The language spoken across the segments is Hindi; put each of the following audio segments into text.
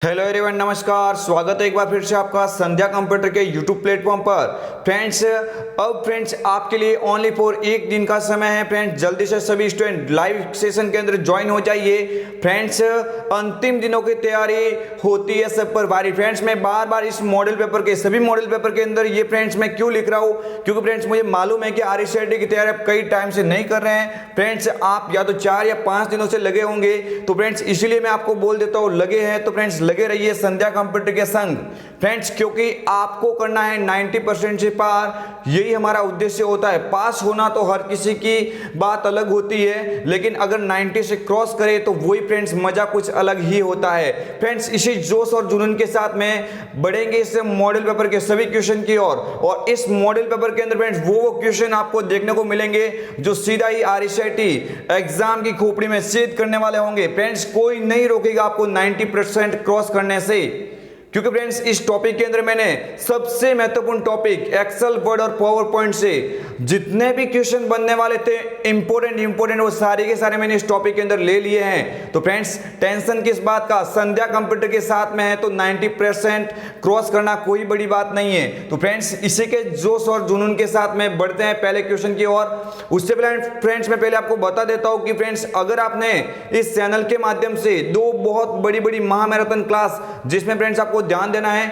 हेलो एवरीवन, नमस्कार। स्वागत है एक बार फिर से आपका संध्या कंप्यूटर के यूट्यूब प्लेटफॉर्म पर। फ्रेंड्स आपके लिए ओनली फॉर एक दिन का समय है। फ्रेंड्स जल्दी से सभी स्टूडेंट लाइव सेशन के अंदर ज्वाइन हो जाइए। फ्रेंड्स अंतिम दिनों की तैयारी होती है सब पर भारी। फ्रेंड्स मैं बार बार इस मॉडल पेपर के सभी मॉडल पेपर के अंदर ये फ्रेंड्स मैं क्यों लिख रहा हूँ, क्योंकि फ्रेंड्स मुझे मालूम है कि RCET की तैयारी आप कई टाइम से नहीं कर रहे हैं। फ्रेंड्स आप या तो 4 या 5 दिनों से लगे होंगे, तो फ्रेंड्स इसीलिए मैं आपको बोल देता हूँ लगे हैं तो फ्रेंड्स लगे रहिए संध्या कंप्यूटर के संग। फ्रेंड्स क्योंकि आपको करना है 90% से पार, यही हमारा उद्देश्य होता है। पास होना तो हर किसी की बात अलग होती है, लेकिन अगर 90 से क्रॉस करे तो वही फ्रेंड्स मजा कुछ अलग ही होता है। फ्रेंड्स इसी जोश और जुनून के साथ में बढ़ेंगे इस मॉडल पेपर के सभी क्वेश्चन की ओर। और इस मॉडल पेपर के अंदर फ्रेंड्स वो क्वेश्चन आपको देखने को मिलेंगे जो सीधा ही RCET एग्जाम की खोपड़ी में सीध करने वाले होंगे। फ्रेंड्स कोई नहीं रोकेगा आपको 90% क्रॉस करने से, क्योंकि फ्रेंड्स इस टॉपिक के अंदर मैंने सबसे महत्वपूर्ण टॉपिक एक्सेल, वर्ड और पावर पॉइंट से जितने भी क्वेश्चन बनने वाले थे इंपॉर्टेंट वो सारे के सारे मैंने इस टॉपिक के अंदर ले लिए हैं। तो फ्रेंड्स टेंशन किस बात का, संध्या कंप्यूटर के साथ में है तो 90% क्रॉस करना कोई बड़ी बात नहीं है। तो फ्रेंड्स इसी के जोश और जुनून के साथ में बढ़ते हैं पहले क्वेश्चन की ओर। उससे पहले फ्रेंड्स मैं पहले आपको बता देता हूं कि फ्रेंड्स अगर आपने इस चैनल के माध्यम से 2 बहुत बड़ी महामैराथन क्लास, जिसमें फ्रेंड्स आपको ध्यान देना है,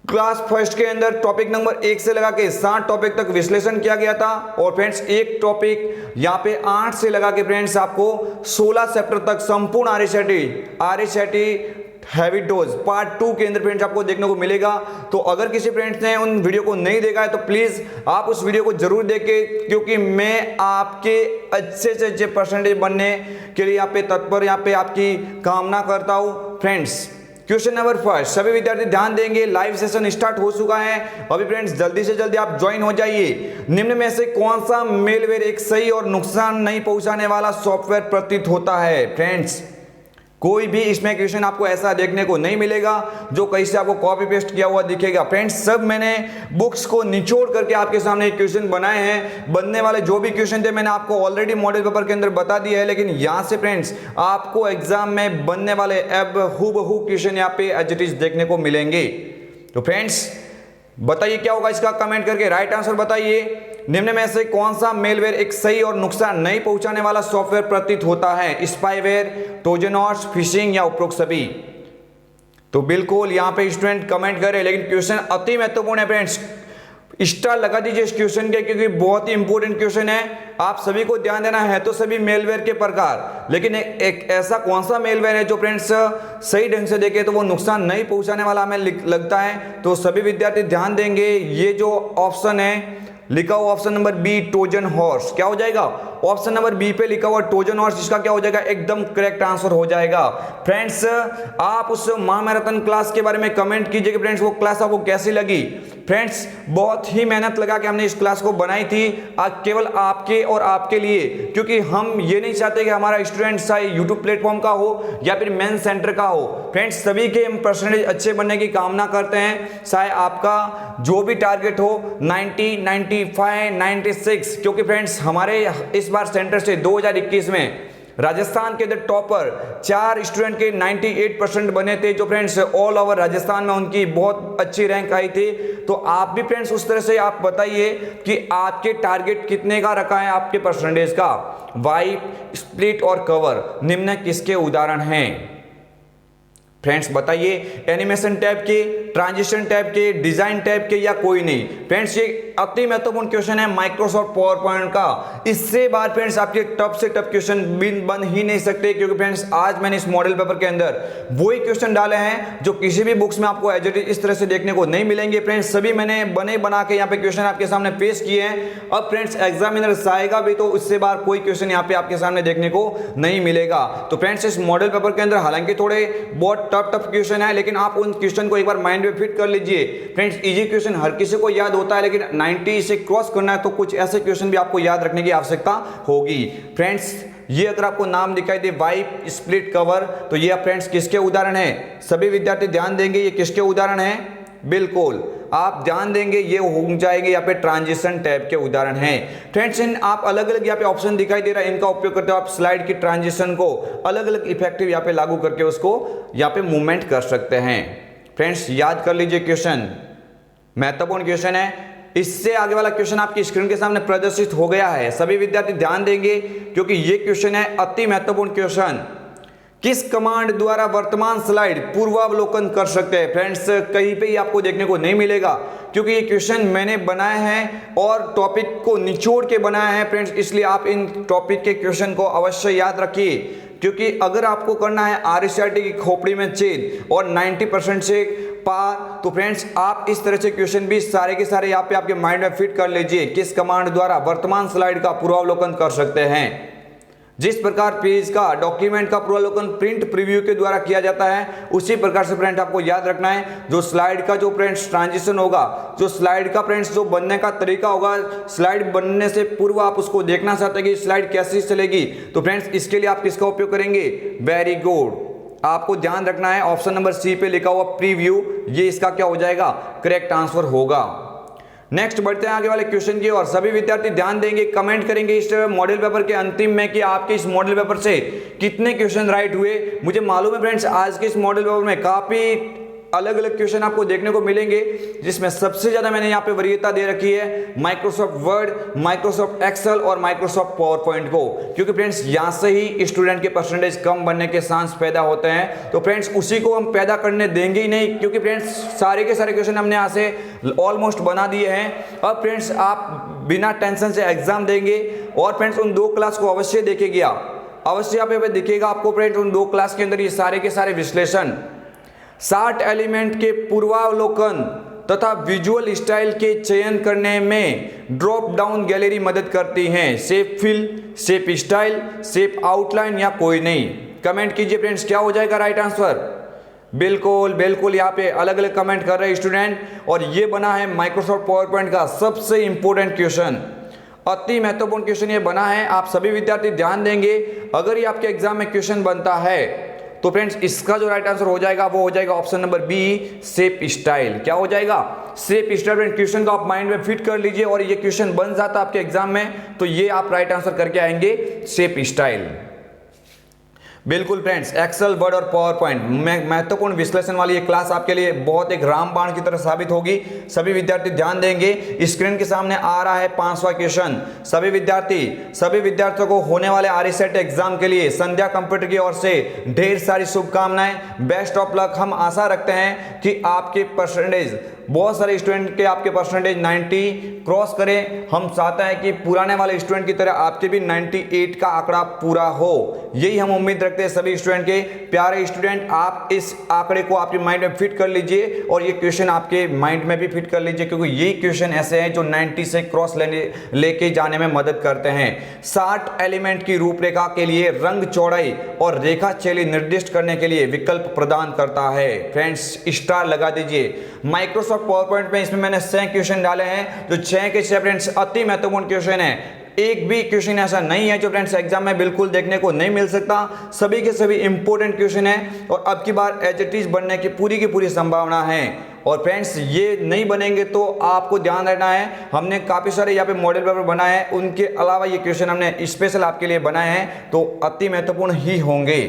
क्लास फर्स्ट के अंदर टॉपिक नंबर 1 से लगा के 7 टॉपिक तक विश्लेषण किया गया था। और फ्रेंड्स एक टॉपिक यहां पे 8 से लगा के फ्रेंड्स आपको 16 चैप्टर तक संपूर्ण RCET हैवी डोज पार्ट 2 के अंदर फ्रेंड्स आपको देखने को मिलेगा। तो अगर किसी फ्रेंड्स ने उन वीडियो को नहीं देखा है तो प्लीज आप उस वीडियो को जरूर देखें, क्योंकि मैं आपके अच्छे से अच्छे परसेंटेज बनने के लिए यहाँ पे तत्पर, यहाँ पे आपकी कामना करता हूँ। फ्रेंड्स क्वेश्चन नंबर फर्स्ट, सभी विद्यार्थी ध्यान देंगे, लाइव सेशन स्टार्ट हो चुका है अभी। फ्रेंड्स जल्दी से जल्दी आप ज्वाइन हो जाइए। निम्न में से कौन सा मेलवेयर एक सही और नुकसान नहीं पहुंचाने वाला सॉफ्टवेयर प्रतीत होता है? फ्रेंड्स कोई भी इसमें क्वेश्चन आपको ऐसा देखने को नहीं मिलेगा जो कहीं से आपको कॉपी पेस्ट किया हुआ दिखेगा। फ्रेंड्स सब मैंने बुक्स को निचोड़ करके आपके सामने क्वेश्चन बनाए हैं। बनने वाले जो भी क्वेश्चन थे मैंने आपको ऑलरेडी मॉडल पेपर के अंदर बता दिया है, लेकिन यहां से फ्रेंड्स आपको एग्जाम में बनने वाले अब हूबहू क्वेश्चन यहाँ पे एज इट इज देखने को मिलेंगे। तो फ्रेंड्स बताइए क्या होगा इसका, कमेंट करके राइट आंसर बताइए। निम्न में से कौन सा मेलवेयर एक सही और नुकसान नहीं पहुंचाने वाला सॉफ्टवेयर प्रतीत होता है? स्पाईवेयर, ट्रोजनहॉर्स, फिशिंग या उपरोक्त सभी? तो बिल्कुल यहां पे स्टूडेंट कमेंट करें, लेकिन क्वेश्चन अति महत्वपूर्ण है फ्रेंड्स। स्टार लगा दीजिए इस क्वेश्चन के, क्योंकि बहुत ही इंपॉर्टेंट क्वेश्चन है। आप सभी को ध्यान देना है तो सभी मेलवेयर के प्रकार, लेकिन एक ऐसा कौन सा मेलवेयर है जो फ्रेंड्स सही ढंग से देखे तो वो नुकसान नहीं पहुंचाने वाला हमें लगता है। तो सभी विद्यार्थी ध्यान देंगे, ये जो ऑप्शन है लिखा हुआ option number B Trojan horse, क्या हो जाएगा? ऑप्शन नंबर बी पे लिखा हुआ ट्रोजन हॉर्स, इसका क्या हो जाएगा? एकदम करेक्ट आंसर हो जाएगा। फ्रेंड्स आप उस महामैराथन क्लास के बारे में कमेंट कीजिए कि फ्रेंड्स वो क्लास आपको कैसी लगी। फ्रेंड्स बहुत ही मेहनत लगा के हमने इस क्लास को बनाई थी केवल आपके और आपके लिए, क्योंकि हम ये नहीं चाहते कि हमारा स्टूडेंट चाहे यूट्यूब प्लेटफॉर्म का हो या फिर मेन सेंटर का हो। फ्रेंड्स सभी के परसेंटेज अच्छे बनने की कामना करते हैं, चाहे आपका जो भी टारगेट हो 90, 95, 96, क्योंकि फ्रेंड्स हमारे इस बार सेंटर से 2021 में राजस्थान के अंदर टॉपर 4 स्टूडेंट के 98% बने थे, जो फ्रेंड्स ऑल ओवर राजस्थान में उनकी बहुत अच्छी रैंक आई थी। तो आप भी फ्रेंड्स उस तरह से आप बताइए कि आपके टारगेट कितने का रखा है आपके परसेंटेज का। वाइप, स्प्लिट और कवर निम्न किसके उदाहरण हैं? फ्रेंड्स बताइए, एनिमेशन टैब के, ट्रांजिशन टैब के, डिजाइन टैब के या कोई नहीं? फ्रेंड्स ये अति महत्वपूर्ण क्वेश्चन है माइक्रोसॉफ्ट पावर पॉइंट का। इससे बाद फ्रेंड्स आपके टफ से टफ क्वेश्चन बन ही नहीं सकते, क्योंकि फ्रेंड्स आज मैंने इस मॉडल पेपर के अंदर वही क्वेश्चन डाले हैं जो किसी भी बुक्स में आपको एज इट इज इस तरह से देखने को नहीं मिलेंगे। फ्रेंड्स सभी मैंने बना के यहाँ पे क्वेश्चन आपके सामने पेश किए हैं। अब फ्रेंड्स एग्जामिनर चाहेगा भी तो उससे बाहर कोई क्वेश्चन यहाँ पे आपके सामने देखने को नहीं मिलेगा। तो फ्रेंड्स इस मॉडल पेपर के अंदर हालांकि थोड़े बहुत टफ क्वेश्चन है, लेकिन आप उन क्वेश्चन को एक बार माइंड में फिट कर लीजिए। फ्रेंड्स इजी क्वेश्चन हर किसी को याद होता है, लेकिन 90 से क्रॉस करना है तो कुछ ऐसे क्वेश्चन भी आपको याद रखने की आवश्यकता होगी। फ्रेंड्स ये अगर आपको नाम दिखाई दे वाइप, स्प्लिट, कवर, तो ये फ्रेंड्स किसके उदाहरण है? सभी विद्यार्थी ध्यान देंगे, ये किसके उदाहरण है? बिल्कुल आप ध्यान देंगे ये हो जाएंगे यहाँ पे ट्रांजिशन टैब के उदाहरण हैं। फ्रेंड्स इन आप अलग अलग यहाँ पे ऑप्शन दिखाई दे रहा है, इनका उपयोग करते हो आप स्लाइड की ट्रांजिशन को अलग अलग इफेक्टिव यहाँ पे लागू करके उसको यहाँ पे मूवमेंट कर सकते हैं। फ्रेंड्स याद कर लीजिए, क्वेश्चन महत्वपूर्ण क्वेश्चन है। इससे आगे वाला क्वेश्चन आपकी स्क्रीन के सामने प्रदर्शित हो गया है, सभी विद्यार्थी ध्यान देंगे क्योंकि ये क्वेश्चन है अति महत्वपूर्ण क्वेश्चन। किस कमांड द्वारा वर्तमान स्लाइड पूर्वावलोकन कर सकते हैं? फ्रेंड्स कहीं पे ही आपको देखने को नहीं मिलेगा क्योंकि ये क्वेश्चन मैंने बनाए हैं और टॉपिक को निचोड़ के बनाया है फ्रेंड्स, इसलिए आप इन टॉपिक के क्वेश्चन को अवश्य याद रखिए क्योंकि अगर आपको करना है RCRT की खोपड़ी में छेद और 90% से पार, तो फ्रेंड्स आप इस तरह से क्वेश्चन भी सारे के सारे यहाँ पे आपके माइंड में फिट कर लीजिए। किस कमांड द्वारा वर्तमान स्लाइड का पूर्वावलोकन कर सकते हैं? जिस प्रकार पेज का डॉक्यूमेंट का पूर्वावलोकन प्रिंट प्रीव्यू के द्वारा किया जाता है, उसी प्रकार से फ्रेंड आपको याद रखना है जो स्लाइड का जो फ्रेंड्स ट्रांजिशन होगा, जो स्लाइड का फ्रेंड्स जो बनने का तरीका होगा, स्लाइड बनने से पूर्व आप उसको देखना चाहते हैं कि स्लाइड कैसी चलेगी, तो फ्रेंड्स इसके लिए आप किसका उपयोग करेंगे? वेरी गुड, आपको ध्यान रखना है ऑप्शन नंबर सी पे लिखा हुआ प्रीव्यू, ये इसका क्या हो जाएगा? करेक्ट आंसर होगा। नेक्स्ट बढ़ते हैं आगे वाले क्वेश्चन की ओर। सभी विद्यार्थी ध्यान देंगे, कमेंट करेंगे इस मॉडल पेपर के अंतिम में कि आपके इस मॉडल पेपर से कितने क्वेश्चन राइट हुए। मुझे मालूम है फ्रेंड्स आज के इस मॉडल पेपर में काफी अलग अलग क्वेश्चन आपको देखने को मिलेंगे, जिसमें सबसे ज्यादा मैंने यहाँ पे वरीयता दे रखी है माइक्रोसॉफ्ट वर्ड, माइक्रोसॉफ्ट एक्सेल और माइक्रोसॉफ्ट पावर पॉइंट को, क्योंकि फ्रेंड्स यहाँ से ही स्टूडेंट के परसेंटेज कम बनने के चांस पैदा होते हैं। तो फ्रेंड्स उसी को हम पैदा करने देंगे ही नहीं, क्योंकि फ्रेंड्स सारे के सारे क्वेश्चन हमने यहाँ से ऑलमोस्ट बना दिए हैं। अब फ्रेंड्स आप बिना टेंशन से एग्जाम देंगे और फ्रेंड्स उन 2 क्लास को अवश्य देखेगा, अवश्य यहाँ पे दिखेगा आपको फ्रेंड्स उन 2 क्लास के अंदर ये सारे के सारे विश्लेषण 60 एलिमेंट के पूर्वावलोकन तथा विजुअल स्टाइल के चयन करने में ड्रॉप डाउन गैलरी मदद करती हैं। Shape fill, shape style, shape outline या कोई नहीं। कमेंट कीजिए फ्रेंड्स क्या हो जाएगा राइट आंसर? बिल्कुल बिल्कुल, यहाँ पे अलग अलग कमेंट कर रहे हैं स्टूडेंट, और ये बना है माइक्रोसॉफ्ट पावर पॉइंट का सबसे इंपॉर्टेंट क्वेश्चन, अति महत्वपूर्ण क्वेश्चन ये बना है। आप सभी विद्यार्थी ध्यान देंगे, अगर ये आपके एग्जाम में क्वेश्चन बनता है तो फ्रेंड्स इसका जो राइट आंसर हो जाएगा वो हो जाएगा option number B, shape style. क्या हो जाएगा? Shape style. क्वेश्चन को आप माइंड में फिट कर लीजिए और ये क्वेश्चन बन जाता आपके एग्जाम में, तो ये आप राइट आंसर करके आएंगे शेप स्टाइल। बिल्कुल फ्रेंड्स, एक्सेल, वर्ड और पावर पॉइंट महत्वपूर्ण विश्लेषण वाली ये क्लास आपके लिए बहुत एक रामबाण की तरह साबित होगी। सभी विद्यार्थी ध्यान देंगे, स्क्रीन के सामने आ रहा है 5वां क्वेश्चन। सभी विद्यार्थियों को होने वाले RCET एग्जाम के लिए संध्या कंप्यूटर की ओर से ढेर सारी शुभकामनाएं, बेस्ट ऑफ लक। हम आशा रखते हैं कि आपके परसेंटेज, बहुत सारे स्टूडेंट के आपके परसेंटेज 90 क्रॉस करें। हम चाहते हैं कि पुराने वाले स्टूडेंट की तरह आपके भी 98 का आंकड़ा पूरा हो, यही हम उम्मीद रखते हैं सभी स्टूडेंट के। प्यारे स्टूडेंट, आप इस आंकड़े को आपके माइंड में फिट कर लीजिए और ये क्वेश्चन आपके माइंड में भी फिट कर लीजिए, क्योंकि ये क्वेश्चन ऐसे हैं जो 90 से क्रॉस लेके जाने में मदद करते हैं। 60 एलिमेंट की रूपरेखा के लिए रंग, चौड़ाई और रेखा शैली निर्दिष्ट करने के लिए विकल्प प्रदान करता है। फ्रेंड्स स्टार लगा दीजिए। माइक्रोसॉफ्ट पावर पॉइंट में इसमें मैंने 6 क्वेश्चन डाले हैं, जो 6 के 6 फ्रेंड्स अति महत्वपूर्ण क्वेश्चन है। एक भी क्वेश्चन ऐसा नहीं है जो फ्रेंड्स एग्जाम में बिल्कुल देखने को नहीं मिल सकता, सभी के सभी इंपॉर्टेंट क्वेश्चन है और अब की बार एज इट इज बनने की पूरी संभावना है। और फ्रेंड्स ये नहीं बनेंगे तो आपको ध्यान रखना है, हमने काफी सारे यहाँ पे मॉडल पेपर बनाए हैं, उनके अलावा ये क्वेश्चन हमने स्पेशल आपके लिए बनाए हैं, तो अति महत्वपूर्ण ही होंगे।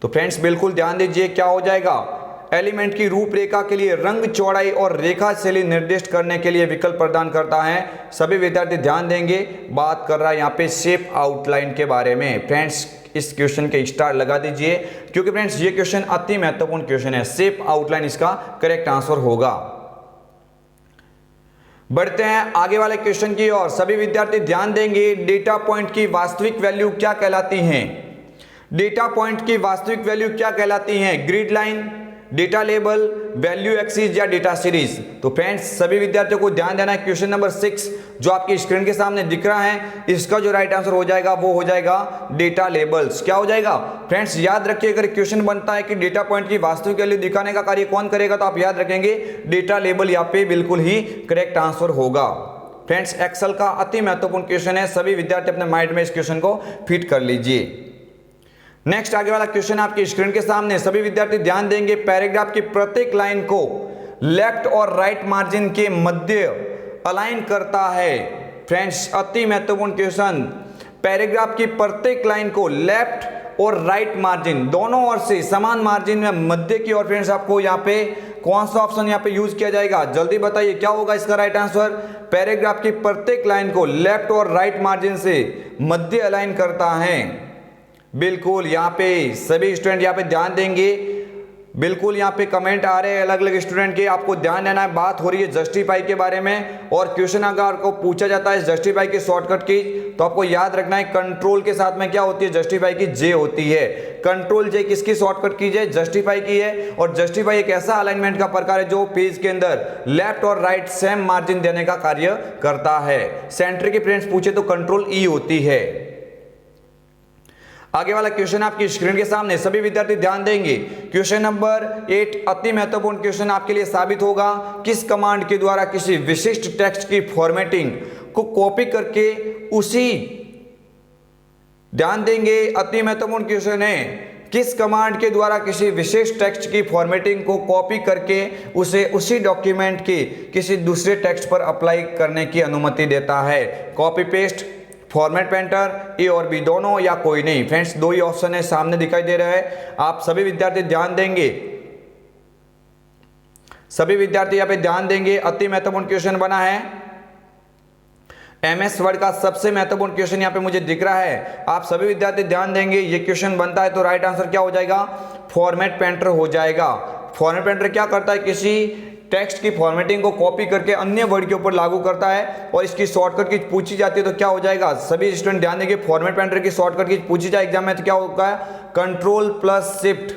तो फ्रेंड्स बिल्कुल ध्यान दीजिए, क्या हो जाएगा? एलिमेंट की रूपरेखा के लिए रंग, चौड़ाई और रेखा शैली निर्दिष्ट करने के लिए विकल्प प्रदान करता है। सभी विद्यार्थी ध्यान देंगे, बात कर रहा है यहाँ पे शेप आउटलाइन के बारे में। फ्रेंड्स इस क्वेश्चन के स्टार लगा दीजिए, क्योंकि फ्रेंड्स ये क्वेश्चन अति महत्वपूर्ण क्वेश्चन है। शेप आउटलाइन इसका करेक्ट आंसर होगा। बढ़ते हैं आगे वाले क्वेश्चन की ओर। सभी विद्यार्थी ध्यान देंगे, डेटा पॉइंट की वास्तविक वैल्यू क्या कहलाती हैं? डेटा पॉइंट की वास्तविक वैल्यू क्या कहलाती हैं? Grid line, data label, value axis या डेटा सीरीज? तो फ्रेंड्स सभी विद्यार्थियों को ध्यान देना है, क्वेश्चन नंबर 6 जो आपकी स्क्रीन के सामने दिख रहा है, इसका जो राइट आंसर हो जाएगा वो हो जाएगा डेटा लेबल्स। क्या हो जाएगा? फ्रेंड्स याद रखिए, अगर क्वेश्चन बनता है कि डेटा पॉइंट की वास्तविक वैल्यू दिखाने का कार्य कौन करेगा, तो आप याद रखेंगे डेटा लेबल यहाँ पे बिल्कुल ही करेक्ट आंसर होगा। फ्रेंड्स एक्सेल का अति महत्वपूर्ण क्वेश्चन है, सभी विद्यार्थी अपने माइंड में इस क्वेश्चन को फिट कर लीजिए। नेक्स्ट आगे वाला क्वेश्चन आपकी स्क्रीन के सामने, सभी विद्यार्थी ध्यान देंगे, पैराग्राफ की प्रत्येक लाइन को लेफ्ट और राइट मार्जिन के मध्य अलाइन करता है। फ्रेंड्स अति महत्वपूर्ण क्वेश्चन, पैराग्राफ की प्रत्येक लाइन को लेफ्ट और राइट मार्जिन दोनों ओर से समान मार्जिन में मध्य की ओर फ्रेंड्स आपको यहाँ पे कौन सा ऑप्शन यहाँ पे यूज किया जाएगा, जल्दी बताइए क्या होगा इसका राइट आंसर। पैराग्राफ की प्रत्येक लाइन को लेफ्ट और राइट मार्जिन से मध्य अलाइन करता है। बिल्कुल यहाँ पे सभी स्टूडेंट यहाँ पे ध्यान देंगे, बिल्कुल यहाँ पे कमेंट आ रहे हैं अलग अलग स्टूडेंट के, आपको ध्यान देना है। बात हो रही है जस्टिफाई के बारे में और क्वेश्चन अगर आपको पूछा जाता है जस्टिफाई की शॉर्टकट की तो आपको याद रखना है कंट्रोल के साथ में क्या होती है, जस्टिफाई की जे होती है। कंट्रोल जे किसकी शॉर्टकट की है, जस्टिफाई की है। और जस्टिफाई एक ऐसा अलाइनमेंट का प्रकार है जो पेज के अंदर लेफ्ट और राइट सेम मार्जिन देने का कार्य करता है। सेंटर की फ्रेंड्स पूछे तो कंट्रोल ई होती है। आगे वाला क्वेश्चन आपकी स्क्रीन के सामने, सभी विद्यार्थी ध्यान देंगे। क्वेश्चन नंबर 8 अति महत्वपूर्ण क्वेश्चन आपके लिए साबित होगा। किस कमांड के द्वारा किसी विशिष्ट टेक्स्ट की फॉर्मेटिंग को कॉपी करके उसी, ध्यान देंगे अति महत्वपूर्ण क्वेश्चन है, किस कमांड के द्वारा किसी विशेष टेक्स्ट की फॉर्मेटिंग को कॉपी करके उसे उसी डॉक्यूमेंट के किसी दूसरे टेक्स्ट पर अप्लाई करने की अनुमति देता है। कॉपी पेस्ट, फॉर्मेट पेंटर, ए और बी दोनों या कोई नहीं। फ्रेंड्स दो ही ऑप्शन है सामने दिखाई दे रहा है, आप सभी विद्यार्थी ध्यान देंगे, सभी विद्यार्थी यहाँ पे ध्यान देंगे। अति महत्वपूर्ण क्वेश्चन बना है, एमएस वर्ड का सबसे महत्वपूर्ण क्वेश्चन यहाँ पे मुझे दिख रहा है, आप सभी विद्यार्थी ध्यान देंगे। ये क्वेश्चन बनता है तो राइट आंसर क्या हो जाएगा, फॉर्मेट पेंटर हो जाएगा। फॉर्मेट पेंटर क्या करता है, किसी टेक्स्ट की फॉर्मेटिंग को कॉपी करके अन्य वर्ड के ऊपर लागू करता है और इसकी शॉर्टकट की पूछी जाती है तो क्या हो जाएगा, सभी स्टूडेंट ध्यान देंगे। फॉर्मेट पेंटर की शॉर्टकट की पूछी जाए एग्जाम में तो क्या होगा, कंट्रोल प्लस शिफ्ट,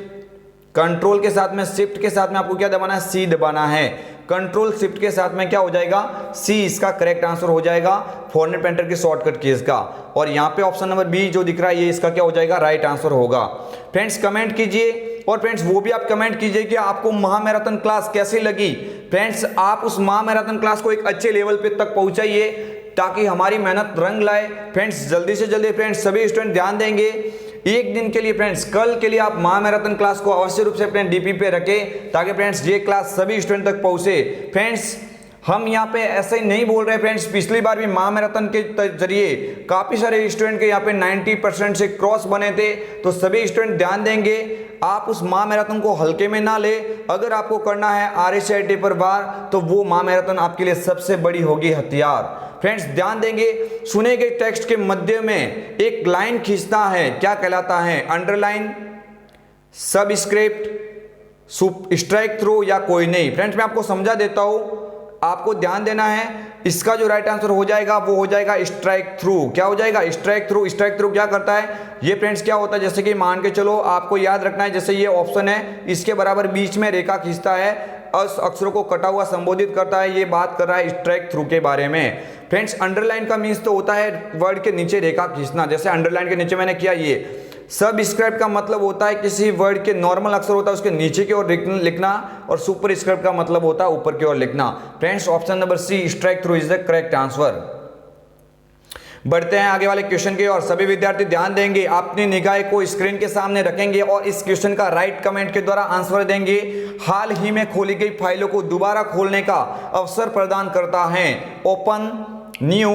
कंट्रोल के साथ में शिफ्ट के साथ में आपको क्या दबाना है, सी दबाना है। कंट्रोल शिफ्ट के साथ में क्या हो जाएगा, सी इसका करेक्ट आंसर हो जाएगा फॉर्मेट पेंटर की शॉर्टकट की इसका। और यहाँ पे ऑप्शन नंबर बी जो दिख रहा है ये इसका क्या हो जाएगा, राइट आंसर होगा। फ्रेंड्स कमेंट कीजिए और फ्रेंड्स वो भी आप कमेंट कीजिए कि आपको महामैराथन क्लास कैसी लगी। फ्रेंड्स आप उस महामैराथन क्लास को एक अच्छे लेवल पे तक पहुंचाइए ताकि हमारी मेहनत रंग लाए। फ्रेंड्स जल्दी से जल्दी फ्रेंड्स सभी स्टूडेंट ध्यान देंगे, एक दिन के लिए फ्रेंड्स कल के लिए आप महामैराथन क्लास को अवश्य रूप से अपने डीपी पे रखें ताकि फ्रेंड्स ये क्लास सभी स्टूडेंट तक पहुंचे। फ्रेंड्स हम यहाँ पे ऐसे ही नहीं बोल रहे फ्रेंड्स, पिछली बार भी महामैराथन के जरिए काफी सारे स्टूडेंट के यहाँ पे 90% से क्रॉस बने थे, तो सभी स्टूडेंट ध्यान देंगे आप उस महामैराथन को हल्के में ना ले। अगर आपको करना है RSCIT पर वार तो वो महामैराथन आपके लिए सबसे बड़ी होगी हथियार। फ्रेंड्स ध्यान देंगे, सुने गए टेक्स्ट के मध्य में एक लाइन खींचना है, क्या कहलाता है, अंडरलाइन, सबस्क्रिप्ट, स्ट्राइक थ्रू या कोई नहीं। फ्रेंड्स मैं आपको समझा देता हूं, आपको ध्यान देना है, इसका जो राइट आंसर हो जाएगा वो हो जाएगा स्ट्राइक थ्रू। क्या हो जाएगा, स्ट्राइक थ्रू। स्ट्राइक थ्रू क्या करता है, ये फ्रेंड्स क्या होता है, जैसे कि मान के चलो आपको याद रखना है, जैसे ये ऑप्शन है इसके बराबर बीच में रेखा खींचता है, अक्षरों को कटा हुआ संबोधित करता है, ये बात कर रहा है स्ट्राइक थ्रू के बारे में। फ्रेंड्स अंडरलाइन का मीन्स तो होता है वर्ड के नीचे रेखा खींचना, जैसे अंडरलाइन के नीचे मैंने किया ये। सबस्क्राइब का मतलब होता है किसी वर्ड के नॉर्मल अक्षर होता है उसके नीचे की ओर लिखना, और सुपर स्क्रिप्ट का मतलब होता है ऊपर की ओर लिखना। Friends option number C strike through is the correct answer. बढ़ते हैं आगे वाले क्वेश्चन की और सभी विद्यार्थी ध्यान देंगे, अपनी निगाह को स्क्रीन के सामने रखेंगे और इस क्वेश्चन का राइट कमेंट के द्वारा आंसर देंगे। हाल ही में खोली गई फाइलों को दोबारा खोलने का अवसर प्रदान करता है, ओपन, न्यू,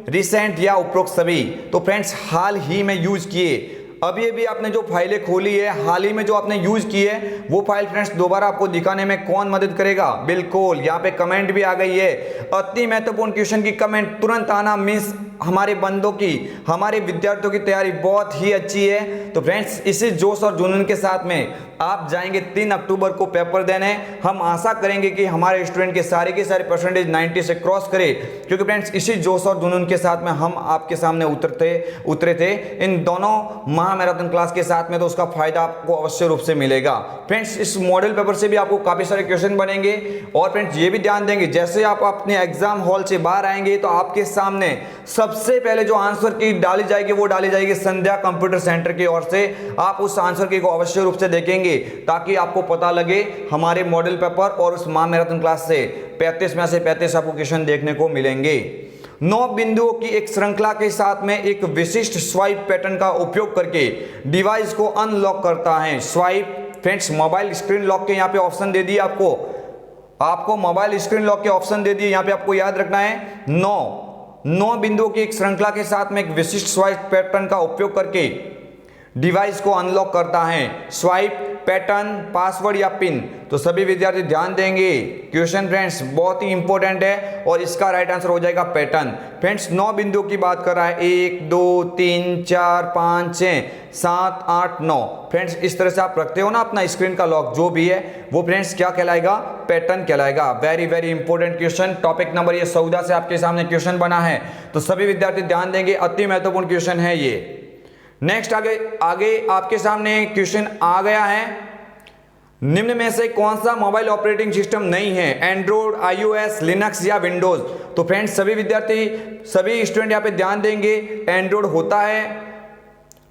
रिसेंट या उपरोक्त सभी। तो फ्रेंड्स हाल ही में यूज किए, अभी अभी आपने जो फाइलें खोली है, हाल ही में जो आपने यूज की है वो फाइल फ्रेंड्स दोबारा आपको दिखाने में कौन मदद करेगा, बिल्कुल यहाँ पे कमेंट भी आ गई है। अति महत्वपूर्ण क्वेश्चन की कमेंट तुरंत आना मीन्स हमारे बंदों की, हमारे विद्यार्थियों की तैयारी बहुत ही अच्छी है। तो फ्रेंड्स इसी जोश और जुनून के साथ में आप जाएंगे 3 अक्टूबर को पेपर देने। हम आशा करेंगे कि हमारे स्टूडेंट के सारे परसेंटेज 90 से क्रॉस करे, क्योंकि फ्रेंड्स इसी जोश और जुनून के साथ में हम आपके सामने उतरे थे इन दोनों महामैराथन क्लास के साथ में, तो उसका फायदा आपको अवश्य रूप से मिलेगा। फ्रेंड्स इस मॉडल पेपर से भी आपको काफी सारे क्वेश्चन बनेंगे और फ्रेंड्स ये भी ध्यान देंगे, जैसे आप अपने एग्जाम हॉल से बाहर आएंगे तो आपके सामने सबसे पहले जो आंसर की डाली जाएगी वो डाली जाएगी संध्या कंप्यूटर सेंटर की ओर से। आप उस आंसर की को अवश्य रूप से देखेंगे ताकि आपको पता लगे हमारे मॉडल पेपर और उस महामैराथन क्लास से 35 में से 35 आपको क्वेश्चन देखने को मिलेंगे। 9 बिंदुओं की एक श्रृंखला के साथ में एक विशिष्ट स्वाइप पैटर्न का उपयोग करके डिवाइस को अनलॉक करता है। Swipe friends mobile screen lock के यहाँ पे ऑप्शन दे दिए आपको, आपको मोबाइल स्क्रीन लॉक के ऑप्शन दे दिए। यहाँ पे आपको याद रखना है 9 बिंदुओं की एक श्रृंखला के साथ में एक विशिष्ट स्वाइप पैटर्न का उपयोग करके डिवाइस को अनलॉक करता है। स्वाइप पैटर्न, पासवर्ड या पिन। तो सभी विद्यार्थी ध्यान देंगे, क्वेश्चन फ्रेंड्स बहुत ही इंपॉर्टेंट है और इसका राइट आंसर हो जाएगा पैटर्न। फ्रेंड्स 9 बिंदुओं की बात कर रहा है, 1 2 3 4 5 6 7 8 9। फ्रेंड्स इस तरह से आप रखते हो ना अपना स्क्रीन का लॉक, जो भी है वो फ्रेंड्स क्या कहलाएगा, पैटर्न कहलाएगा। Very very important question. Topic number ये 14 से आपके सामने क्वेश्चन बना है, तो सभी विद्यार्थी ध्यान देंगे, अति महत्वपूर्ण क्वेश्चन है ये। नेक्स्ट आगे आपके सामने क्वेश्चन आ गया है, निम्न में से कौन सा मोबाइल ऑपरेटिंग सिस्टम नहीं है, एंड्रॉइड, आईओएस, लिनक्स या विंडोज। तो फ्रेंड्स सभी विद्यार्थी, सभी स्टूडेंट यहाँ पे ध्यान देंगे, एंड्रॉइड होता है,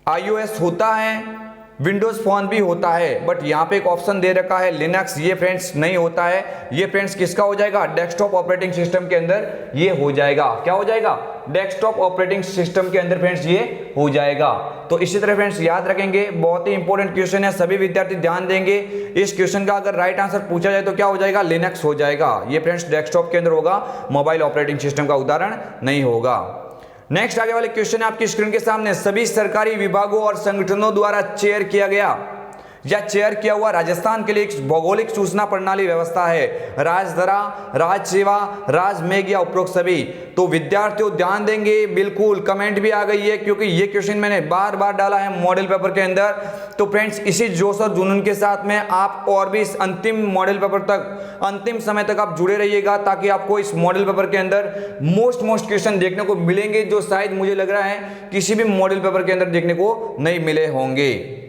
आईओएस होता है, विंडोज फोन भी होता है, बट यहाँ पे एक ऑप्शन दे रखा है लिनक्स, ये फ्रेंड्स नहीं होता है। ये फ्रेंड्स किसका हो जाएगा, डेस्कटॉप ऑपरेटिंग सिस्टम के अंदर ये हो जाएगा। क्या हो जाएगा, डेस्कटॉप ऑपरेटिंग सिस्टम के अंदर फ्रेंड्स ये हो जाएगा। तो इसी तरह फ्रेंड्स याद रखेंगे, बहुत ही इंपॉर्टेंट क्वेश्चन है, सभी विद्यार्थी ध्यान देंगे। इस क्वेश्चन का अगर राइट आंसर पूछा जाए तो क्या हो जाएगा, लिनक्स हो जाएगा। ये फ्रेंड्स डेस्कटॉप के अंदर होगा, मोबाइल ऑपरेटिंग सिस्टम का उदाहरण नहीं होगा। नेक्स्ट आगे वाले क्वेश्चन है आपकी स्क्रीन के सामने, सभी सरकारी विभागों और संगठनों द्वारा चेयर किया गया या चेयर किया हुआ राजस्थान के लिए एक भौगोलिक सूचना प्रणाली व्यवस्था है, राजधरा, राज सेवा, राजमेघ या उपरोक्त सभी। तो विद्यार्थियों ध्यान देंगे, बिल्कुल कमेंट भी आ गई है क्योंकि ये क्वेश्चन मैंने बार बार डाला है मॉडल पेपर के अंदर। तो फ्रेंड्स इसी जोश और जुनून के साथ में आप और भी इस अंतिम मॉडल पेपर तक, अंतिम समय तक आप जुड़े रहिएगा, ताकि आपको इस मॉडल पेपर के अंदर मोस्ट क्वेश्चन देखने को मिलेंगे, जो शायद मुझे लग रहा है किसी भी मॉडल पेपर के अंदर देखने को नहीं मिले होंगे।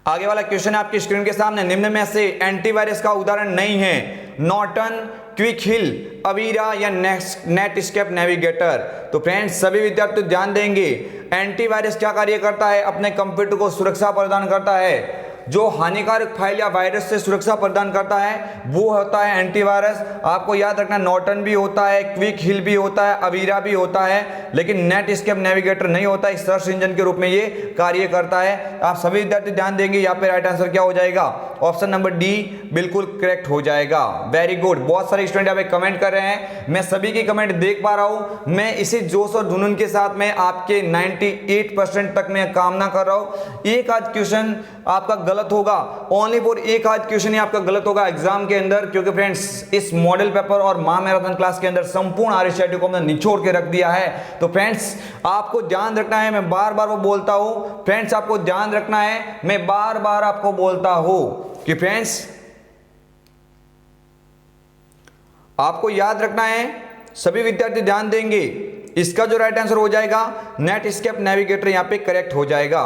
आगे वाला क्वेश्चन है आपकी स्क्रीन के सामने, निम्न में से एंटीवायरस का उदाहरण नहीं है, नॉर्टन, क्विक हिल, अवीरा या नेटस्केप नेविगेटर। तो फ्रेंड्स सभी विद्यार्थी ध्यान देंगे, एंटीवायरस क्या कार्य करता है, अपने कंप्यूटर को सुरक्षा प्रदान करता है। जो हानिकारक फाइल या वायरस से सुरक्षा प्रदान करता है वो होता है एंटीवायरस। आपको याद रखना, नॉर्टन भी होता है, क्विक हिल भी होता है, अवीरा भी होता है, लेकिन नेटस्केप नेविगेटर नहीं होता। इस सर्च इंजन के रूप में ये कार्य करता है। आप सभी विद्यार्थी ध्यान देंगे, यहाँ पे राइट आंसर क्या हो जाएगा, ऑप्शन नंबर डी बिल्कुल करेक्ट हो जाएगा। वेरी गुड, बहुत सारे स्टूडेंट यहाँ पे कमेंट कर रहे हैं, मैं सभी की कमेंट देख पा रहा हूं। मैं इसी जोश और जुनून के साथ में आपके 98% तक मैं कामना कर रहा हूं। एक आध क्वेश्चन आपका गलत होगा, ओनली फॉर एक आध क्वेश्चन ही आपका गलत होगा एग्जाम के अंदर, क्योंकि फ्रेंड्स इस मॉडल पेपर और महामैराथन क्लास के अंदर संपूर्ण आरएसआईटी को हमने निचोड़ के रख दिया है। तो फ्रेंड्स आपको ध्यान रखना है, मैं बार बार वो बोलता हूं, फ्रेंड्स आपको ध्यान रखना है, मैं बार बार आपको बोलता हूं कि फ्रेंड्स आपको याद रखना है, सभी विद्यार्थी ध्यान देंगे, इसका जो राइट आंसर हो जाएगा नेटस्केप नेविगेटर यहां पे करेक्ट हो जाएगा।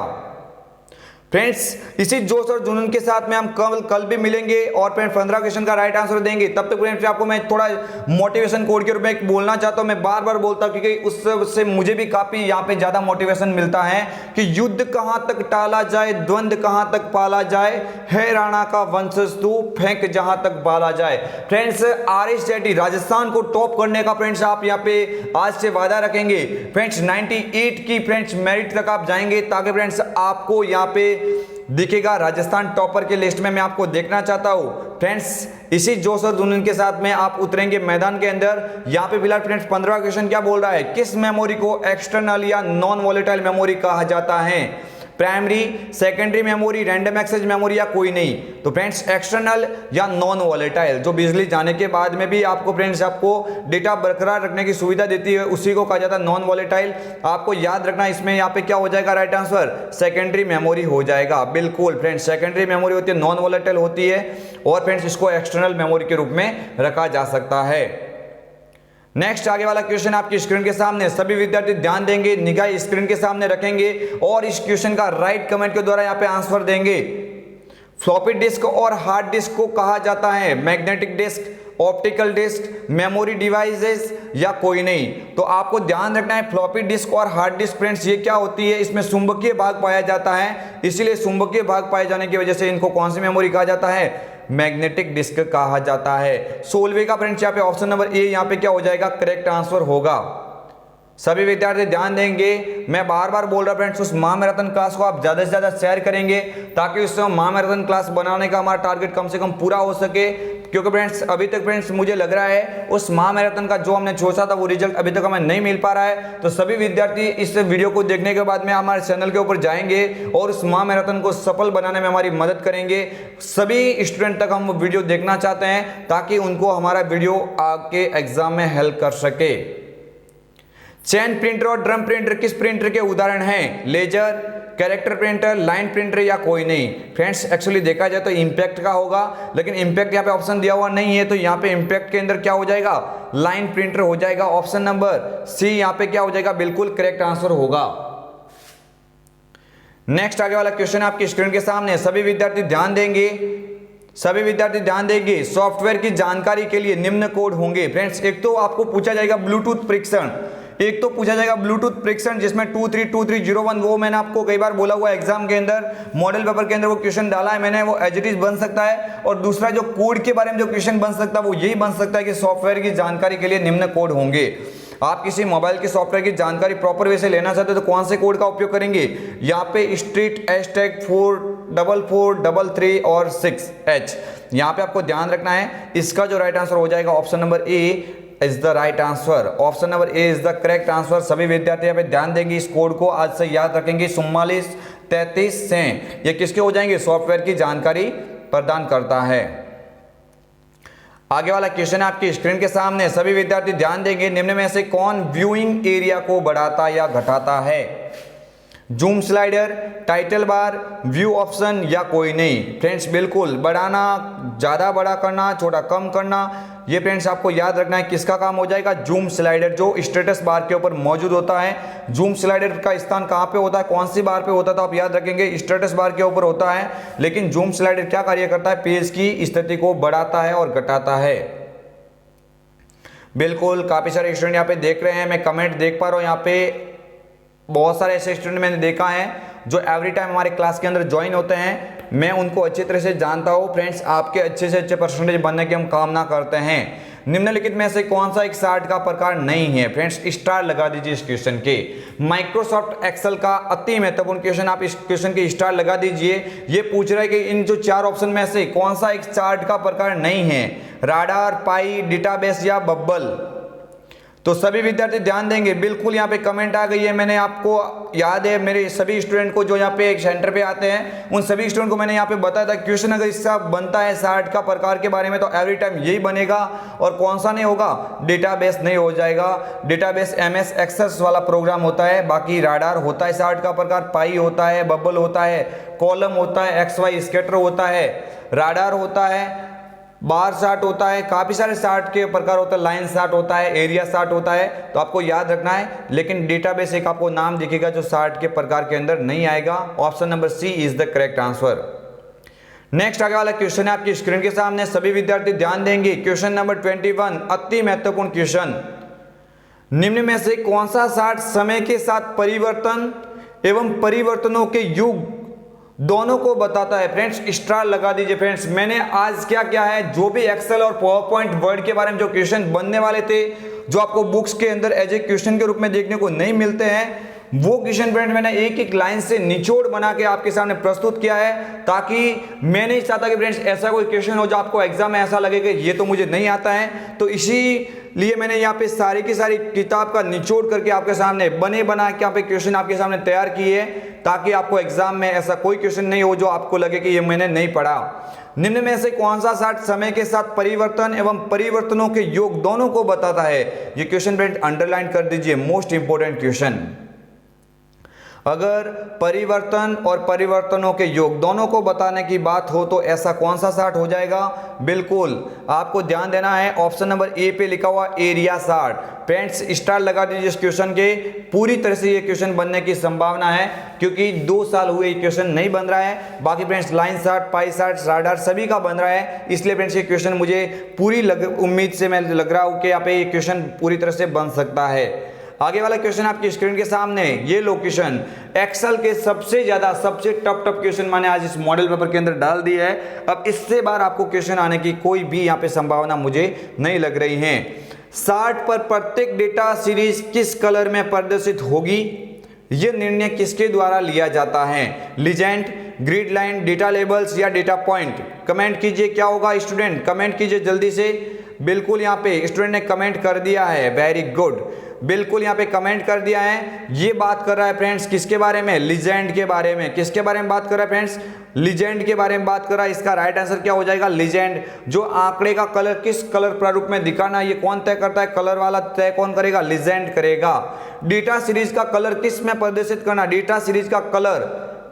फ्रेंड्स इसी जोश और जुनून के साथ में हम कल भी मिलेंगे और फ्रेंड्स 15 क्वेश्चन का राइट आंसर देंगे। तब तक फ्रेंड्स आपको मैं थोड़ा मोटिवेशन कोड के रूप में बोलना चाहता हूं, मैं बार बार बोलता हूं क्योंकि उससे मुझे भी काफी यहाँ पे ज्यादा मोटिवेशन मिलता है कि युद्ध कहां तक टाला जाए, द्वंद्व कहां तक पाला जाए, है राणा का वंशज तू, फेंक जहां तक बाला जाए। फ्रेंड्स आरएसआईटी राजस्थान को टॉप करने का फ्रेंड्स आप यहाँ पे आज से वादा रखेंगे। फ्रेंड्स 98 की फ्रेंड्स मेरिट तक आप जाएंगे, ताकि फ्रेंड्स आपको यहाँ पे दिखेगा राजस्थान टॉपर के लिस्ट में मैं आपको देखना चाहता हूं। फ्रेंड्स इसी जोश और जुनून के साथ में आप उतरेंगे मैदान के अंदर। यहां पे फिलहाल फ्रेंड्स 15 क्वेश्चन क्या बोल रहा है, किस मेमोरी को एक्सटर्नल या नॉन वॉलेटाइल मेमोरी कहा जाता है, primary, secondary memory, random access memory या कोई नहीं। तो फ्रेंड्स एक्सटर्नल या नॉन वॉलेटाइल, जो बिजली जाने के बाद में भी आपको फ्रेंड्स आपको डेटा बरकरार रखने की सुविधा देती है, उसी को कहा जाता है नॉन वॉलेटाइल। आपको याद रखना इसमें यहाँ पे क्या हो जाएगा राइट आंसर, सेकेंडरी मेमोरी हो जाएगा। बिल्कुल फ्रेंड्स सेकेंडरी मेमोरी होती है, नॉन वॉलेटाइल होती है, और फ्रेंड्स इसको एक्सटर्नल मेमोरी के रूप में रखा जा सकता है। नेक्स्ट आगे वाला क्वेश्चन आपकी स्क्रीन के सामने, सभी विद्यार्थी ध्यान देंगे, निगाह स्क्रीन के सामने रखेंगे और इस क्वेश्चन का राइट कमेंट के द्वारा यहाँ पे आंसर देंगे। फ्लॉपी डिस्क और हार्ड डिस्क को कहा जाता है magnetic disk, optical disk, memory devices या कोई नहीं। तो आपको ध्यान रखना है फ्लॉपी डिस्क और हार्ड डिस्क फ्रेंड्स ये क्या होती है, इसमें चुंबकीय भाग पाया जाता है, इसीलिए चुंबकीय भाग पाए जाने की वजह से इनको कौन सी मेमोरी कहा जाता है, मैग्नेटिक डिस्क कहा जाता है। 16वें का फ्रेंड्स यहाँ पे ऑप्शन नंबर ए यहाँ पे क्या हो जाएगा करेक्ट आंसर होगा। सभी विद्यार्थी ध्यान देंगे, मैं बार बार बोल रहा फ्रेंड्स, उस महामैराथन क्लास को आप ज़्यादा से ज़्यादा शेयर करेंगे ताकि उससे महामैराथन क्लास बनाने का हमारा टारगेट कम से कम पूरा हो सके। क्योंकि फ्रेंड्स अभी तक फ्रेंड्स मुझे लग रहा है उस महामैराथन का जो हमने सोचा था वो रिजल्ट अभी तक हमें नहीं मिल पा रहा है। तो सभी विद्यार्थी इस वीडियो को देखने के बाद में हमारे चैनल के ऊपर जाएंगे और उस महामैराथन को सफल बनाने में हमारी मदद करेंगे। सभी स्टूडेंट तक हम वो वीडियो देखना चाहते हैं ताकि उनको हमारा वीडियो आगे एग्जाम में हेल्प कर सके। चेन प्रिंटर और ड्रम प्रिंटर किस प्रिंटर के उदाहरण हैं? Laser, character printer, line printer या कोई नहीं? फ्रेंड्स एक्चुअली देखा जाए तो इंपैक्ट का होगा, लेकिन इंपैक्ट यहाँ पे ऑप्शन दिया हुआ नहीं है, तो यहाँ पे इंपैक्ट के अंदर क्या हो जाएगा? लाइन प्रिंटर हो जाएगा। ऑप्शन नंबर सी यहाँ पे क्या हो जाएगा? बिल्कुल करेक्ट आंसर होगा। नेक्स्ट आगे वाला क्वेश्चन आपकी स्क्रीन के सामने, सभी विद्यार्थी ध्यान देंगे, सॉफ्टवेयर की जानकारी के लिए निम्न कोड होंगे। फ्रेंड्स एक तो आपको पूछा जाएगा ब्लूटूथ परीक्षण, जिसमें 232301 वो मैंने आपको कई बार बोला हुआ एग्जाम के अंदर, मॉडल पेपर के अंदर वो क्वेश्चन डाला है मैंने, वो एज इट इज बन सकता है। और दूसरा जो कोड के बारे में जो क्वेश्चन बन सकता है वो यही बन सकता है कि सॉफ्टवेयर की जानकारी के लिए निम्न कोड होंगे। आप किसी मोबाइल के सॉफ्टवेयर की जानकारी प्रॉपर वे से लेना चाहते हो तो कौन से कोड का उपयोग करेंगे? यहाँ पे स्ट्रीट #, 44433 और 6H। यहाँ पे आपको ध्यान रखना है, इसका जो राइट आंसर हो जाएगा option number A is the right answer. Option number A is the correct answer. सभी विद्यार्थी यहाँ पे ध्यान देंगे, इस कोड को आज से याद रखेंगे। 4433 से ये किसके हो जाएंगे? सॉफ्टवेयर की जानकारी प्रदान करता है। आगे वाला क्वेश्चन आपकी स्क्रीन के सामने, सभी विद्यार्थी ध्यान देंगे, निम्न में से कौन व्यूइंग एरिया को बढ़ाता या घटाता है? Zoom slider, title bar, view option या कोई नहीं? फ्रेंड्स बिल्कुल बढ़ाना, ज़्यादा बड़ा करना, छोटा कम करना, ये फ्रेंड्स आपको याद रखना है किसका काम हो जाएगा? जूम स्लाइडर, जो स्टेटस बार के ऊपर मौजूद होता है। जूम स्लाइडर का स्थान कहाँ पे होता है, कौन सी बार पे होता है? तो आप याद रखेंगे स्टेटस बार के ऊपर होता है। लेकिन जूम स्लाइडर क्या कार्य करता है? पेज की स्थिति को बढ़ाता है और घटाता है। बिल्कुल, काफी सारे स्टूडेंट यहाँ पे देख रहे हैं, मैं कमेंट देख पा रहा हूँ। यहाँ पे बहुत सारे ऐसे स्टूडेंट मैंने देखा है जो एवरी टाइम हमारे क्लास के अंदर ज्वाइन होते हैं, मैं उनको अच्छी तरह से जानता हूँ। फ्रेंड्स आपके अच्छे से अच्छे परसेंटेज बनने की हम कामना करते हैं। निम्नलिखित में से कौन सा एक चार्ट का प्रकार नहीं है? फ्रेंड्स स्टार लगा दीजिए इस क्वेश्चन के। माइक्रोसॉफ्ट एक्सेल का अति महत्वपूर्ण क्वेश्चन, आप इस क्वेश्चन के स्टार लगा दीजिए। ये पूछ रहा है कि इन जो 4 ऑप्शन में से कौन सा एक चार्ट का प्रकार नहीं है? राडार, पाई, डेटाबेस या बब्बल? तो सभी विद्यार्थी ध्यान देंगे, बिल्कुल यहाँ पे कमेंट आ गई है। मैंने आपको याद है, मेरे सभी स्टूडेंट को जो यहाँ पे एक सेंटर पे आते हैं उन सभी स्टूडेंट को मैंने यहाँ पे बताया था क्वेश्चन अगर इसका बनता है चार्ट का प्रकार के बारे में तो एवरी टाइम यही बनेगा। और कौन सा नहीं होगा? डेटाबेस नहीं हो जाएगा। डेटाबेस MS एक्सेस वाला प्रोग्राम होता है। बाकी राडार होता है चार्ट का प्रकार, पाई होता है, बबल होता है, कॉलम होता है, XY स्कैटर होता है, राडार होता है, बार चार्ट होता है, काफी सारे चार्ट के प्रकार होता है, लाइन चार्ट होता है, एरिया चार्ट होता है। तो आपको याद रखना है। लेकिन डेटाबेस एक आपको नाम दिखेगा जो चार्ट के प्रकार के अंदर नहीं आएगा। Option number C is the correct answer. Next आगे वाला क्वेश्चन है आपकी स्क्रीन के सामने, सभी विद्यार्थी ध्यान देंगे। क्वेश्चन नंबर 21 अति महत्वपूर्ण क्वेश्चन, निम्न में से कौन सा चार्ट समय के साथ परिवर्तन एवं परिवर्तनों के युग दोनों को बताता है? फ्रेंड्स स्टार लगा दीजिए। फ्रेंड्स मैंने आज क्या किया है, जो भी एक्सेल और पावर पॉइंट वर्ड के बारे में जो क्वेश्चन बनने वाले थे, जो आपको बुक्स के अंदर एज ए क्वेश्चन के रूप में देखने को नहीं मिलते हैं, वो क्वेश्चन फ्रेंड मैंने एक एक लाइन से निचोड़ बना के आपके सामने प्रस्तुत किया है, ताकि मैं नहीं चाहता कि फ्रेंड्स ऐसा कोई क्वेश्चन हो जो आपको एग्जाम में ऐसा लगे कि ये तो मुझे नहीं आता है। तो इसीलिए मैंने यहाँ पे सारी की सारी किताब का निचोड़ करके आपके सामने बने बना के यहाँ पे क्वेश्चन आपके सामने तैयार किए, ताकि आपको एग्जाम में ऐसा कोई क्वेश्चन नहीं हो जो आपको लगे कि ये मैंने नहीं पढ़ा। निम्न में से कौन सा चार्ट समय के साथ परिवर्तन एवं परिवर्तनों के योग दोनों को बताता है? ये क्वेश्चन फ्रेंड अंडरलाइन कर दीजिए, मोस्ट इंपोर्टेंट क्वेश्चन। अगर परिवर्तन और परिवर्तनों के योग दोनों को बताने की बात हो तो ऐसा कौन सा चार्ट हो जाएगा? बिल्कुल आपको ध्यान देना है, ऑप्शन नंबर ए पे लिखा हुआ एरिया चार्ट। फ्रेंड्स स्टार लगा दीजिए इस क्वेश्चन के। पूरी तरह से ये क्वेश्चन बनने की संभावना है, क्योंकि 2 साल हुए ये क्वेश्चन नहीं बन रहा है। बाकी friends line chart, pie chart, radar सभी का बन रहा है, इसलिए फ्रेंड्स ये क्वेश्चन मुझे पूरी उम्मीद से मैं लग रहा हूँ कि यहाँ पे ये क्वेश्चन पूरी तरह से बन सकता है। आगे वाला क्वेश्चन आपकी स्क्रीन के सामने, ये लोकेशन एक्सेल के सबसे टफ क्वेश्चन मैंने आज इस मॉडल पेपर के अंदर डाल दिया है। अब इससे बार आपको क्वेश्चन आने की कोई भी यहाँ पे संभावना मुझे नहीं लग रही है। 60 पर प्रत्येक डेटा सीरीज किस कलर में प्रदर्शित होगी? यह निर्णय किसके द्वारा लिया जाता है? Legend, grid line, data labels या डेटा पॉइंट? कमेंट कीजिए क्या होगा स्टूडेंट, कमेंट कीजिए जल्दी से। बिल्कुल यहाँ पे स्टूडेंट ने कमेंट कर दिया है, वेरी गुड, बिल्कुल यहाँ पे कमेंट कर दिया है। ये बात कर रहा है फ्रेंड्स किसके बारे में? लीजेंड के बारे में। किसके बारे में बात कर रहा है फ्रेंड्स? लीजेंड के बारे में बात कर रहा है। इसका राइट आंसर क्या हो जाएगा? लीजेंड। जो आंकड़े का कलर किस कलर प्रारूप में दिखाना, ये कौन तय करता है? कलर वाला तय कौन करेगा? लीजेंड करेगा। डेटा सीरीज का कलर किस में प्रदर्शित करना, डेटा सीरीज का कलर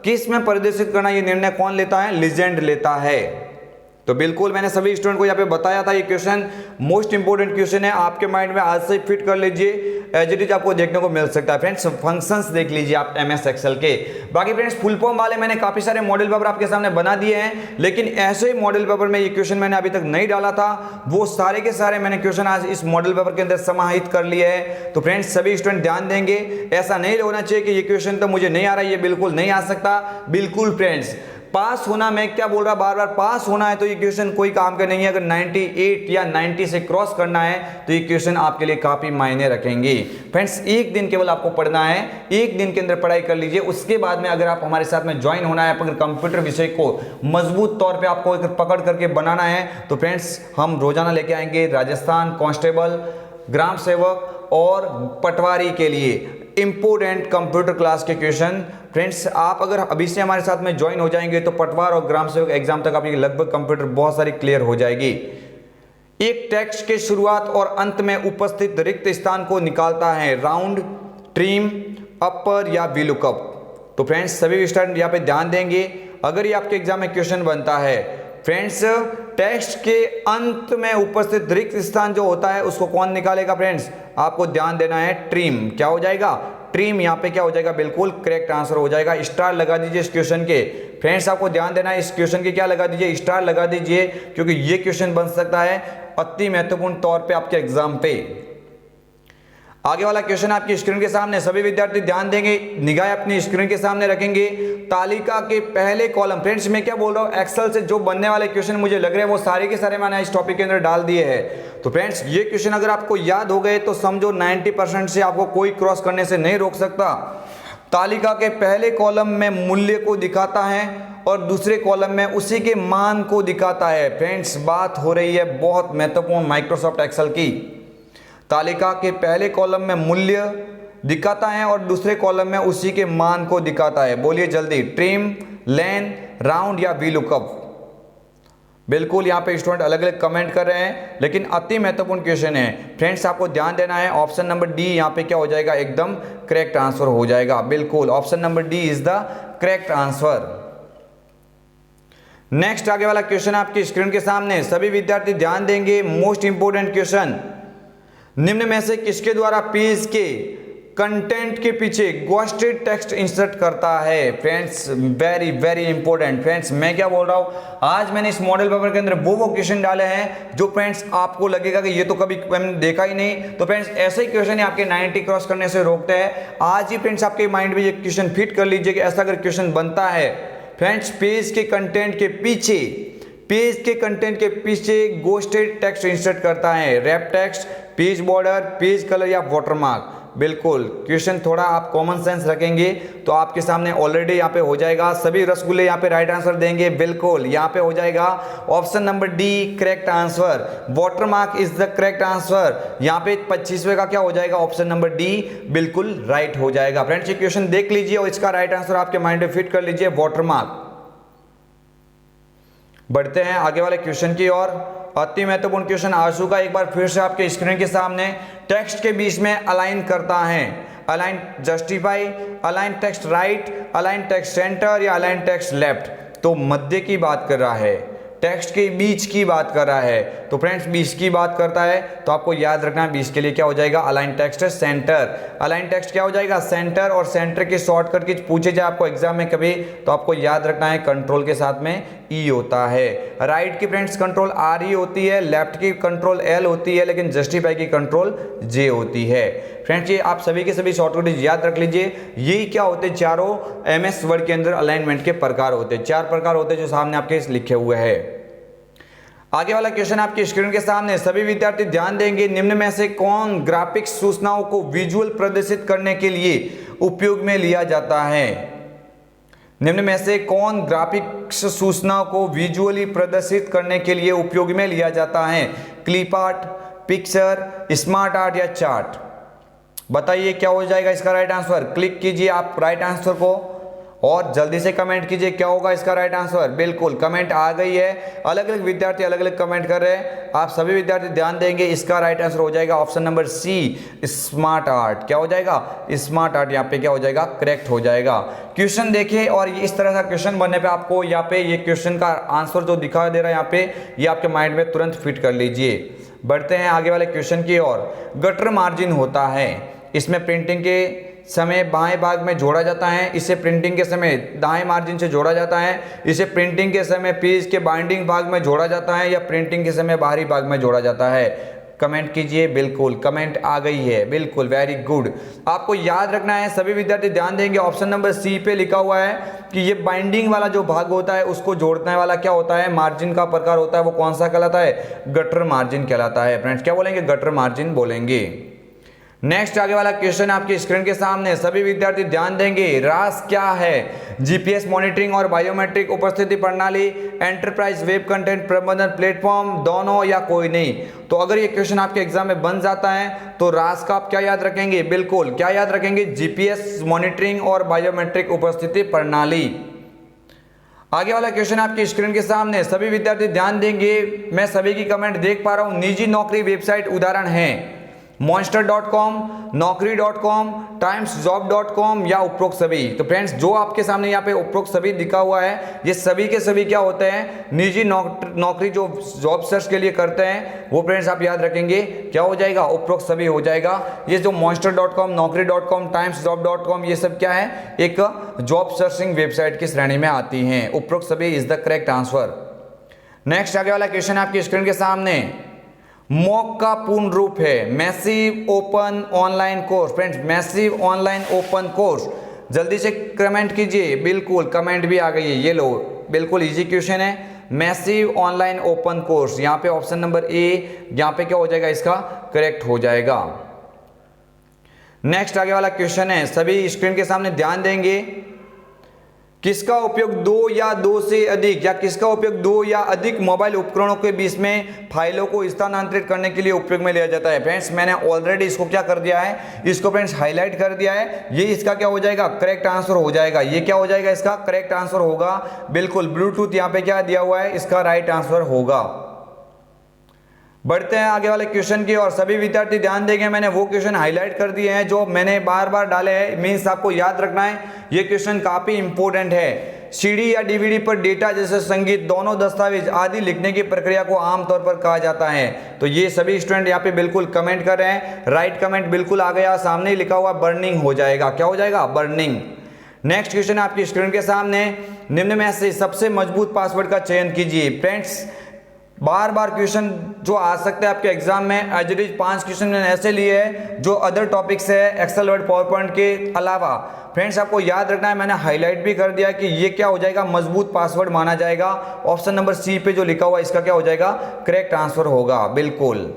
किस में प्रदर्शित करना, ये निर्णय कौन लेता है? लीजेंड लेता है। तो बिल्कुल मैंने सभी स्टूडेंट को यहाँ पे बताया था, ये क्वेश्चन मोस्ट इंपोर्टेंट क्वेश्चन है, आपके माइंड में आज से फिट कर लीजिए, एज इट इज आपको देखने को मिल सकता है। फ्रेंड्स फंक्शंस देख लीजिए आप MS एक्सेल के। बाकी फ्रेंड्स फुल फॉर्म वाले मैंने काफी सारे मॉडल पेपर आपके सामने बना दिए हैं, लेकिन ऐसे ही मॉडल पेपर में ये क्वेश्चन मैंने अभी तक नहीं डाला था, वो सारे के सारे मैंने क्वेश्चन आज इस मॉडल पेपर के अंदर समाहित कर लिए हैं। तो फ्रेंड्स सभी स्टूडेंट ध्यान देंगे, ऐसा नहीं होना चाहिए कि ये क्वेश्चन तो मुझे नहीं आ रहा, ये बिल्कुल नहीं आ सकता। बिल्कुल फ्रेंड्स पास होना, मैं क्या बोल रहा बार बार, पास होना है तो ये क्वेश्चन कोई काम का नहीं है। अगर 98 या 90 से क्रॉस करना है तो ये क्वेश्चन आपके लिए काफी मायने रखेंगे। फ्रेंड्स एक दिन केवल आपको पढ़ना है, एक दिन के अंदर पढ़ाई कर लीजिए। उसके बाद में अगर आप हमारे साथ में ज्वाइन होना है, अगर कंप्यूटर विषय को मजबूत तौर पर आपको पकड़ करके बनाना है, तो फ्रेंड्स हम रोजाना लेके आएंगे राजस्थान कांस्टेबल, ग्राम सेवक और पटवारी के लिए इंपोर्टेंट कंप्यूटर क्लास के क्वेश्चन। फ्रेंड्स आप अगर अभी से हमारे साथ में ज्वाइन हो जाएंगे तो पटवार और ग्राम सेवक एग्जाम तक आपकी लगभग कंप्यूटर बहुत सारी क्लियर हो जाएगी। एक टेक्स्ट के शुरुआत और अंत में उपस्थित रिक्त स्थान को निकालता है राउंड, ट्रिम, अपर या VLOOKUP। तो फ्रेंड्स सभी स्टूडेंट यहाँ पे ध्यान देंगे, अगर ये आपके एग्जाम में क्वेश्चन बनता है, फ्रेंड्स टेक्स्ट के अंत में उपस्थित रिक्त स्थान जो होता है उसको कौन निकालेगा? फ्रेंड्स आपको ध्यान देना है, ट्रिम। क्या हो जाएगा? ट्रिम। यहाँ पे क्या हो जाएगा? बिल्कुल करेक्ट आंसर हो जाएगा। स्टार लगा दीजिए इस क्वेश्चन के। फ्रेंड्स आपको ध्यान देना है, इस क्वेश्चन के क्या लगा दीजिए? स्टार लगा दीजिए, क्योंकि ये क्वेश्चन बन सकता है अति महत्वपूर्ण तौर पे आपके एग्जाम पे। आगे वाला क्वेश्चन आपकी स्क्रीन के सामने, सभी विद्यार्थी ध्यान देंगे, निगाह अपनी स्क्रीन के सामने रखेंगे। तालिका के पहले कॉलम, फ्रेंड्स मैं क्या बोल रहा हूँ, एक्सेल से जो बनने वाले क्वेश्चन मुझे लग रहे हैं वो सारे के सारे मैंने इस टॉपिक के अंदर डाल दिए हैं। तो फ्रेंड्स ये क्वेश्चन अगर आपको याद हो गए तो समझो 90% से आपको कोई क्रॉस करने से नहीं रोक सकता। तालिका के पहले कॉलम में मूल्य को दिखाता है और दूसरे कॉलम में उसी के मान को दिखाता है। फ्रेंड्स बात हो रही है बहुत महत्वपूर्ण माइक्रोसॉफ्ट एक्सेल की। तालिका के पहले कॉलम में मूल्य दिखाता है और दूसरे कॉलम में उसी के मान को दिखाता है। बोलिए जल्दी, ट्रिम, लेन, राउंड या VLOOKUP? बिल्कुल यहाँ पे स्टूडेंट अलग अलग कमेंट कर रहे हैं, लेकिन अति महत्वपूर्ण क्वेश्चन है। फ्रेंड्स आपको ध्यान देना है, ऑप्शन नंबर डी यहाँ पे क्या हो जाएगा? एकदम करेक्ट आंसर हो जाएगा। बिल्कुल option number D is the correct answer. Next आगे वाला क्वेश्चन आपकी स्क्रीन के सामने, सभी विद्यार्थी ध्यान देंगे, मोस्ट इंपोर्टेंट क्वेश्चन। निम्न में से किसके द्वारा पेज के कंटेंट के पीछे घोषित टेक्स्ट इंसर्ट करता है? Friends very very important. Friends मैं क्या बोल रहा हूं, आज मैंने इस मॉडल पेपर के अंदर वो क्वेश्चन डाले हैं जो फ्रेंड्स आपको लगेगा कि ये तो कभी मैंने देखा ही नहीं। तो फ्रेंड्स ऐसे ही क्वेश्चन आपके 90 क्रॉस करने से रोकते हैं। आज ही फ्रेंड्स आपके माइंड में ये क्वेश्चन फिट कर लीजिए कि ऐसा अगर क्वेश्चन बनता है, फ्रेंड्स पेज के कंटेंट के पीछे, पेज के कंटेंट के पीछे घोषित टेक्स्ट इंसर्ट करता है, wrap text, page border, page colour या वाटरमार्क। बिल्कुल क्वेश्चन थोड़ा आप कॉमन सेंस रखेंगे तो आपके सामने ऑलरेडी यहाँ पे हो जाएगा। सभी रसगुल्ले यहाँ पे राइट आंसर देंगे, बिल्कुल यहाँ पे हो जाएगा option number D correct answer. Watermark is the correct answer. यहाँ पे 25वें का क्या हो जाएगा? ऑप्शन नंबर डी बिल्कुल राइट हो जाएगा। फ्रेंड्स ये क्वेश्चन देख लीजिए और इसका राइट आंसर आपके माइंड में फिट कर लीजिए, वाटरमार्क। बढ़ते हैं आगे वाले क्वेश्चन की ओर। अति महत्वपूर्ण क्वेश्चन आंसू का एक बार फिर से आपके स्क्रीन के सामने, टेक्स्ट के बीच में अलाइन करता है। Align justify, align text right, align text centre या अलाइन टेक्स्ट लेफ्ट? तो मध्य की बात कर रहा है, टेक्स्ट के बीच की बात कर रहा है। तो फ्रेंड्स बीच की बात करता है तो आपको याद रखना है बीच के लिए क्या हो जाएगा? Align text centre. Align text क्या हो जाएगा? सेंटर। और सेंटर के शॉर्टकट की पूछे जाए आपको एग्जाम में कभी तो आपको याद रखना है कंट्रोल के साथ में ई होता है। राइट की फ्रेंड्स कंट्रोल आर ई होती है, लेफ्ट की कंट्रोल एल होती है, लेकिन जस्टिफाई की कंट्रोल जे होती है। फ्रेंड्स ये आप सभी के सभी शॉर्टकट याद रख लीजिए। यही क्या होते हैं? चारों MS वर्ड के अंदर अलाइनमेंट के प्रकार होते हैं। 4 प्रकार होते हैं जो सामने आपके लिखे हुए हैं। आगे वाला क्वेश्चन आपकी स्क्रीन के सामने, सभी विद्यार्थी ध्यान देंगे, निम्न में से कौन ग्राफिक्स सूचनाओं को विजुअल प्रदर्शित करने के लिए उपयोग में लिया जाता है? निम्न में से कौन ग्राफिक्स सूचनाओं को विजुअली प्रदर्शित करने के लिए उपयोग में लिया जाता है? Clip art, picture, smart art या चार्ट? बताइए क्या हो जाएगा इसका राइट आंसर। क्लिक कीजिए आप राइट आंसर को और जल्दी से कमेंट कीजिए क्या होगा इसका राइट आंसर। बिल्कुल कमेंट आ गई है, अलग अलग विद्यार्थी अलग अलग कमेंट कर रहे हैं। आप सभी विद्यार्थी ध्यान देंगे, इसका राइट आंसर हो जाएगा option number C, smart art. क्या हो जाएगा? स्मार्ट आर्ट यहाँ पे क्या हो जाएगा? करेक्ट हो जाएगा। क्वेश्चन देखिए और इस तरह का क्वेश्चन बनने पे आपको यहाँ पे ये क्वेश्चन का आंसर जो दिखाई दे रहा है यहाँ पे, ये आपके माइंड में तुरंत फिट कर लीजिए। बढ़ते हैं आगे वाले क्वेश्चन की ओर। गटर मार्जिन होता है, इसमें प्रिंटिंग के समय बाएं भाग में जोड़ा जाता है, इसे प्रिंटिंग के समय दाएं मार्जिन से जोड़ा जाता है, इसे प्रिंटिंग के समय पेज के बाइंडिंग भाग में जोड़ा जाता है या प्रिंटिंग के समय बाहरी भाग में जोड़ा जाता है? कमेंट कीजिए। बिल्कुल कमेंट आ गई है, बिल्कुल वेरी गुड। आपको याद रखना है, सभी विद्यार्थी ध्यान देंगे, ऑप्शन नंबर सी पे लिखा हुआ है कि ये बाइंडिंग वाला जो भाग होता है उसको जोड़ने वाला क्या होता है? मार्जिन का प्रकार होता है, वो कौन सा कहलाता है? गटर मार्जिन कहलाता है। फ्रेंड्स क्या बोलेंगे? गटर मार्जिन बोलेंगे। नेक्स्ट आगे वाला क्वेश्चन आपकी स्क्रीन के सामने, सभी विद्यार्थी ध्यान देंगे, रास क्या है? जीपीएस मॉनिटरिंग और बायोमेट्रिक उपस्थिति प्रणाली, एंटरप्राइज वेब कंटेंट प्रबंधन प्लेटफॉर्म, दोनों या कोई नहीं? तो अगर ये क्वेश्चन आपके एग्जाम में बन जाता है तो रास का आप क्या याद रखेंगे? बिल्कुल क्या याद रखेंगे? जीपीएस मॉनिटरिंग और बायोमेट्रिक उपस्थिति प्रणाली। आगे वाला क्वेश्चन आपकी स्क्रीन के सामने, सभी विद्यार्थी ध्यान देंगे, मैं सभी की कमेंट देख पा रहा हूं। निजी नौकरी वेबसाइट उदाहरण है monster.com, naukri.com, timesjob.com या उपरोक्त सभी? तो फ्रेंड्स जो आपके सामने यहाँ पे उपरोक्त सभी दिखा हुआ है, ये सभी के सभी क्या होते हैं? निजी नौकरी जो जॉब सर्च के लिए करते हैं वो फ्रेंड्स आप याद रखेंगे क्या हो जाएगा? उपरोक्त सभी हो जाएगा। ये जो monster.com, naukri.com, timesjob.com ये सब क्या है? एक जॉब सर्चिंग वेबसाइट की श्रेणी में आती हैं। उपरोक्त सभी is the correct answer. Next आगे वाला क्वेश्चन आपकी स्क्रीन के सामने, मॉक का पूर्ण रूप है massive open online course. Friends massive online open course, जल्दी से कमेंट कीजिए। बिल्कुल कमेंट भी आ गई है, ये लो, बिल्कुल इजी क्वेश्चन है। मैसिव ऑनलाइन ओपन कोर्स, यहाँ पे ऑप्शन नंबर ए यहाँ पे क्या हो जाएगा? इसका करेक्ट हो जाएगा। नेक्स्ट आगे वाला क्वेश्चन है, सभी स्क्रीन के सामने ध्यान देंगे, किसका उपयोग दो या दो से अधिक या किसका उपयोग दो या अधिक मोबाइल उपकरणों के बीच में फाइलों को स्थानांतरित करने के लिए उपयोग में लिया जाता है? फ्रेंड्स मैंने ऑलरेडी इसको क्या कर दिया है? इसको फ्रेंड्स हाईलाइट कर दिया है। ये इसका क्या हो जाएगा? करेक्ट आंसर हो जाएगा। ये क्या हो जाएगा? इसका करेक्ट आंसर होगा। बिल्कुल ब्लूटूथ यहाँ पे क्या दिया हुआ है? इसका राइट आंसर होगा। बढ़ते हैं आगे वाले क्वेश्चन की और सभी विद्यार्थी ध्यान देंगे, मैंने वो क्वेश्चन हाईलाइट कर दिए हैं जो मैंने बार बार डाले हैं, मीन्स आपको याद रखना है, ये क्वेश्चन काफी इंपॉर्टेंट है। सीडी या डीवीडी पर डेटा जैसे संगीत, दोनों दस्तावेज आदि लिखने की प्रक्रिया को आमतौर पर कहा जाता है? तो ये सभी स्टूडेंट यहाँ पे बिल्कुल कमेंट कर रहे हैं, राइट कमेंट बिल्कुल आ गया, सामने ही लिखा हुआ बर्निंग हो जाएगा। क्या हो जाएगा? बर्निंग। नेक्स्ट क्वेश्चन आपकी स्क्रीन के सामने, निम्न में से सबसे मजबूत पासवर्ड का चयन कीजिए। फ्रेंड्स बार बार क्वेश्चन जो आ सकते हैं आपके एग्जाम में, एज इट इज 5 क्वेश्चन मैंने ऐसे लिए हैं जो अदर टॉपिक्स है एक्सेल वर्ड पावर पॉइंट के अलावा। फ्रेंड्स आपको याद रखना है, मैंने हाईलाइट भी कर दिया कि ये क्या हो जाएगा? मजबूत पासवर्ड माना जाएगा। ऑप्शन नंबर सी पे जो लिखा हुआ है इसका क्या हो जाएगा? करेक्ट आंसर होगा। बिल्कुल।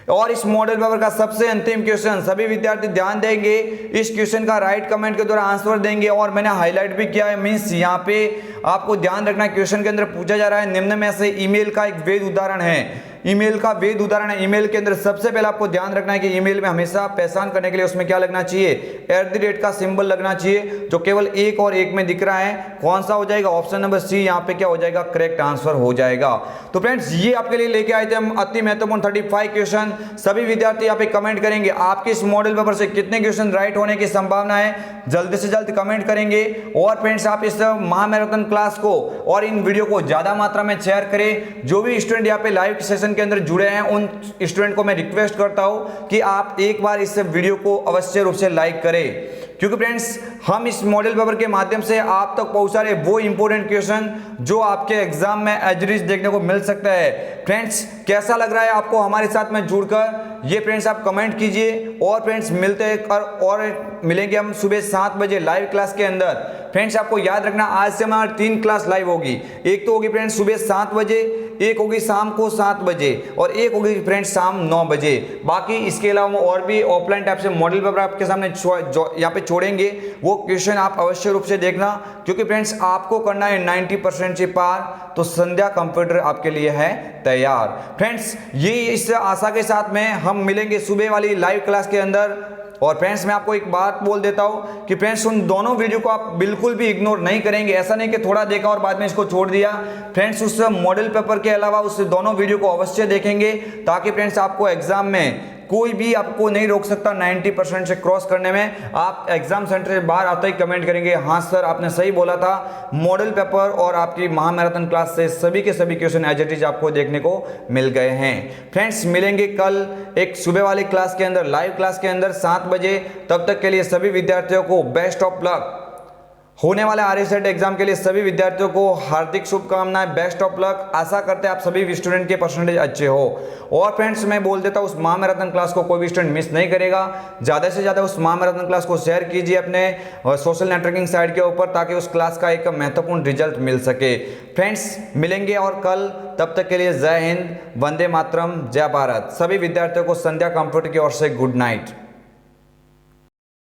और इस मॉडल पेपर का सबसे अंतिम क्वेश्चन, सभी विद्यार्थी ध्यान देंगे, इस क्वेश्चन का राइट कमेंट के द्वारा आंसर देंगे और मैंने हाईलाइट भी किया है, मींस यहाँ पे आपको ध्यान रखना है, क्वेश्चन के अंदर पूछा जा रहा है निम्न में से ईमेल का एक वैध उदाहरण है। ईमेल का वैध उदाहरण है। ईमेल के अंदर सबसे पहले आपको ध्यान रखना है कि ईमेल में हमेशा पहचान करने के लिए उसमें क्या लगना चाहिए? @ का सिंबल लगना चाहिए, जो केवल एक और एक में दिख रहा है। कौन सा हो जाएगा? ऑप्शन नंबर सी यहाँ पे क्या हो जाएगा? करेक्ट आंसर हो जाएगा। तो फ्रेंड्स ये आपके लिए लेके आए थे हम अति महत्वपूर्ण 35 क्वेश्चन। सभी विद्यार्थी यहाँ पे कमेंट करेंगे आपके इस मॉडल पेपर से कितने क्वेश्चन राइट होने की संभावना है, जल्द से जल्द कमेंट करेंगे। और फ्रेंड्स आप इस महामैराथन क्लास को और इन वीडियो को ज्यादा मात्रा में शेयर करें। जो भी स्टूडेंट यहाँ पे लाइव सेशन के अंदर जुड़े हैं उन स्टूडेंट को मैं रिक्वेस्ट करता हूं कि आप एक बार इस वीडियो को अवश्य रूप से लाइक करें, क्योंकि फ्रेंड्स हम इस मॉडल पेपर के माध्यम से आप तक पहुंचा रहे वो इंपॉर्टेंट क्वेश्चन जो आपके एग्जाम में एज इट इज देखने को मिल सकता है। फ्रेंड्स कैसा लग रहा है आपको हमारे साथ में जुड़कर? ये फ्रेंड्स आप कमेंट कीजिए। और फ्रेंड्स मिलते हैं और मिलेंगे हम सुबह 7 बजे लाइव क्लास के अंदर। फ्रेंड्स आपको याद रखना आज से हमारी 3 क्लास लाइव होगी। एक तो होगी फ्रेंड्स सुबह 7 बजे, एक होगी शाम को 7 बजे और एक होगी फ्रेंड्स शाम 9 बजे। बाकी इसके अलावा और भी ऑफलाइन टाइप से मॉडल पेपर आपके सामने यहाँ पे छोड़ेंगे, वो क्वेश्चन आप अवश्य रूप से देखना, क्योंकि फ्रेंड्स आपको करना है 90% से पार, तो संध्या कंप्यूटर आपके लिए है तैयार। फ्रेंड्स ये इस आशा के साथ में हम मिलेंगे सुबह वाली लाइव क्लास के अंदर। और फ्रेंड्स मैं आपको एक बात बोल देता हूं कि फ्रेंड्स उन दोनों वीडियो को आप बिल्कुल भी इग्नोर नहीं करेंगे। ऐसा नहीं कि थोड़ा देखा और बाद में इसको छोड़ दिया। फ्रेंड्स उस मॉडल पेपर के अलावा उस दोनों वीडियो को अवश्य देखेंगे, ताकि फ्रेंड्स आपको एग्जाम में कोई भी आपको नहीं रोक सकता 90% से क्रॉस करने में। आप एग्जाम सेंटर से बाहर आते ही कमेंट करेंगे, हाँ सर आपने सही बोला था, मॉडल पेपर और आपकी महामैराथन क्लास से सभी के सभी क्वेश्चन एज इट इज आपको देखने को मिल गए हैं। फ्रेंड्स मिलेंगे कल एक सुबह वाली क्लास के अंदर, लाइव क्लास के अंदर 7 बजे। तब तक के लिए सभी विद्यार्थियों को बेस्ट ऑफ लक। होने वाले आरएसएट एग्जाम के लिए सभी विद्यार्थियों को हार्दिक शुभकामनाएं, बेस्ट ऑफ लक। आशा करते हैं आप सभी स्टूडेंट के परसेंटेज अच्छे हो। और फ्रेंड्स मैं बोल देता हूं उस महामैराथन क्लास को कोई भी स्टूडेंट मिस नहीं करेगा। ज़्यादा से ज़्यादा उस महामैराथन क्लास को शेयर कीजिए अपने सोशल नेटवर्किंग साइट के ऊपर, ताकि उस क्लास का एक महत्वपूर्ण रिजल्ट मिल सके। फ्रेंड्स मिलेंगे और कल, तब तक के लिए जय हिंद, वंदे मातरम, जय भारत। सभी विद्यार्थियों को संध्या कंप्यूटर की ओर से गुड नाइट।